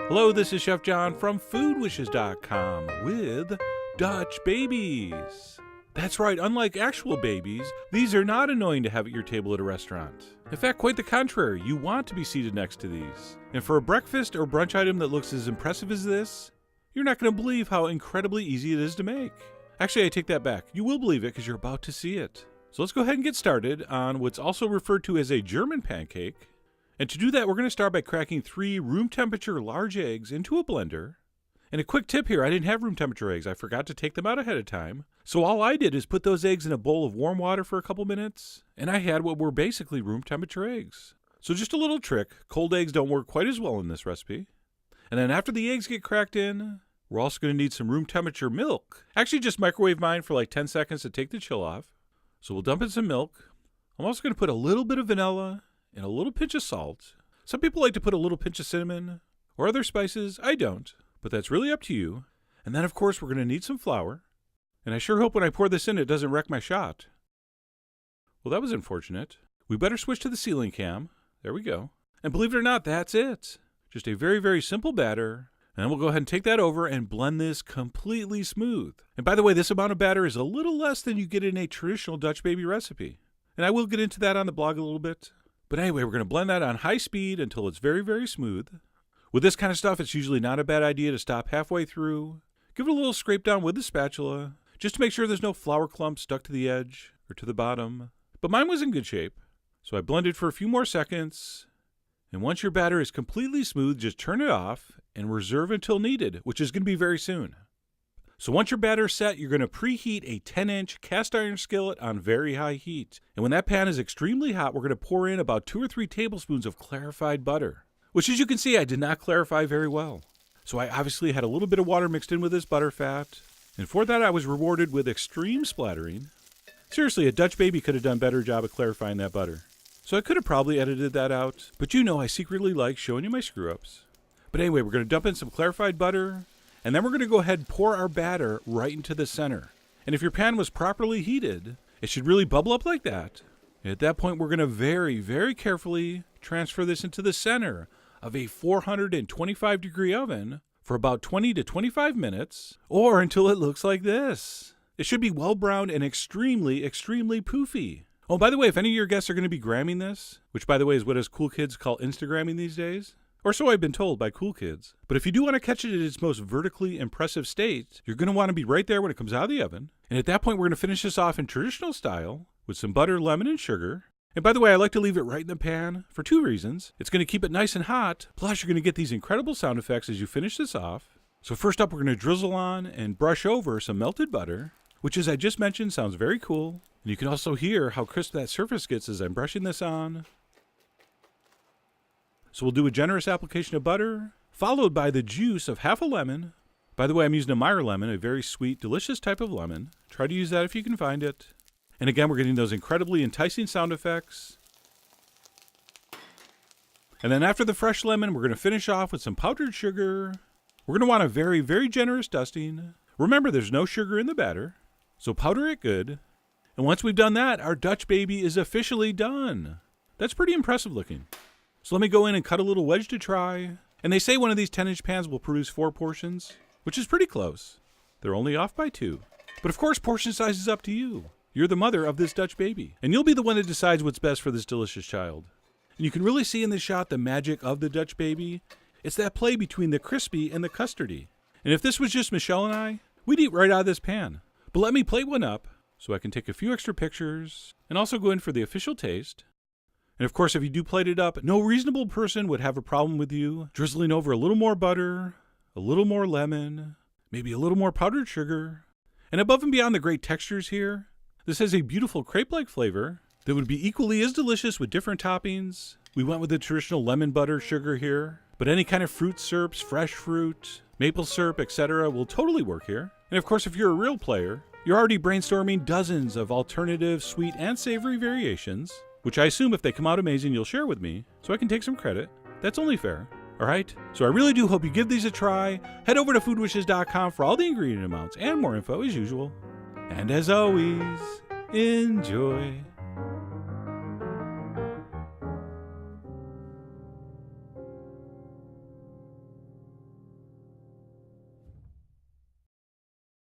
Hello, this is Chef John from foodwishes.com with Dutch babies. That's right, unlike actual babies, these are not annoying to have at your table at a restaurant. In fact, quite the contrary, you want to be seated next to these. And for a breakfast or brunch item that looks as impressive as this, you're not going to believe how incredibly easy it is to make. Actually, I take that back. You will believe it because you're about to see it. So let's go ahead and get started on what's also referred to as a German pancake. And to do that, we're going to start by cracking 3 room temperature large eggs into a blender. And a quick tip here, I didn't have room temperature eggs. I forgot to take them out ahead of time. So all I did is put those eggs in a bowl of warm water for a couple minutes, and I had what were basically room temperature eggs. So just a little trick, cold eggs don't work quite as well in this recipe. And then after the eggs get cracked in, we're also going to need some room temperature milk. Actually, just microwave mine for like 10 seconds to take the chill off. So we'll dump in some milk. I'm also going to put a little bit of vanilla and a little pinch of salt. Some people like to put a little pinch of cinnamon or other spices. I don't, but that's really up to you. And then, of course, we're going to need some flour. And I sure hope when I pour this in, it doesn't wreck my shot. Well, that was unfortunate. We better switch to the ceiling cam. There we go. And believe it or not, that's it. Just a very, very simple batter. And then we'll go ahead and take that over and blend this completely smooth. And by the way, this amount of batter is a little less than you get in a traditional Dutch baby recipe. And I will get into that on the blog a little bit. But anyway, we're going to blend that on high speed until it's very, very smooth. With this kind of stuff, it's usually not a bad idea to stop halfway through. Give it a little scrape down with the spatula, just to make sure there's no flour clumps stuck to the edge or to the bottom. But mine was in good shape. So I blended for a few more seconds. And once your batter is completely smooth, just turn it off and reserve until needed, which is going to be very soon. So once your batter's set, you're going to preheat a 10-inch cast iron skillet on very high heat. And when that pan is extremely hot, we're going to pour in about 2 or 3 tablespoons of clarified butter, which, as you can see, I did not clarify very well. So I obviously had a little bit of water mixed in with this butter fat. And for that, I was rewarded with extreme splattering. Seriously, a Dutch baby could have done a better job of clarifying that butter. So I could have probably edited that out. But you know I secretly like showing you my screw-ups. But anyway, we're going to dump in some clarified butter. And then we're going to go ahead and pour our batter right into the center. And if your pan was properly heated, it should really bubble up like that. And at that point, we're going to very, very carefully transfer this into the center of a 425-degree oven for about 20 to 25 minutes, or until it looks like this. It should be well browned and extremely, extremely poofy. Oh, by the way, if any of your guests are going to be gramming this, which by the way is what us cool kids call Instagramming these days, or so I've been told by cool kids. But if you do want to catch it at its most vertically impressive state, you're going to want to be right there when it comes out of the oven. And at that point, we're going to finish this off in traditional style with some butter, lemon, and sugar. And by the way, I like to leave it right in the pan for 2 reasons. It's going to keep it nice and hot, plus you're going to get these incredible sound effects as you finish this off. So first up, we're going to drizzle on and brush over some melted butter, which, as I just mentioned, sounds very cool. And you can also hear how crisp that surface gets as I'm brushing this on. So we'll do a generous application of butter, followed by the juice of half a lemon. By the way, I'm using a Meyer lemon, a very sweet, delicious type of lemon. Try to use that if you can find it. And again, we're getting those incredibly enticing sound effects. And then after the fresh lemon, we're going to finish off with some powdered sugar. We're going to want a very, very generous dusting. Remember, there's no sugar in the batter, so powder it good. And once we've done that, our Dutch baby is officially done. That's pretty impressive looking. So let me go in and cut a little wedge to try. And they say one of these 10-inch pans will produce 4 portions, which is pretty close. They're only off by 2. But of course, portion size is up to you. You're the mother of this Dutch baby, and you'll be the one that decides what's best for this delicious child. And you can really see in this shot the magic of the Dutch baby. It's that play between the crispy and the custardy. And if this was just Michelle and I, we'd eat right out of this pan. But let me plate one up so I can take a few extra pictures and also go in for the official taste. And of course, if you do plate it up, no reasonable person would have a problem with you drizzling over a little more butter, a little more lemon, maybe a little more powdered sugar. And above and beyond the great textures here, this has a beautiful crepe-like flavor that would be equally as delicious with different toppings. We went with the traditional lemon butter sugar here, but any kind of fruit syrups, fresh fruit, maple syrup, etc. will totally work here. And of course, if you're a real player, you're already brainstorming dozens of alternative sweet and savory variations, which I assume if they come out amazing, you'll share with me, so I can take some credit. That's only fair. All right? So I really do hope you give these a try. Head over to foodwishes.com for all the ingredient amounts and more info as usual. And as always, enjoy.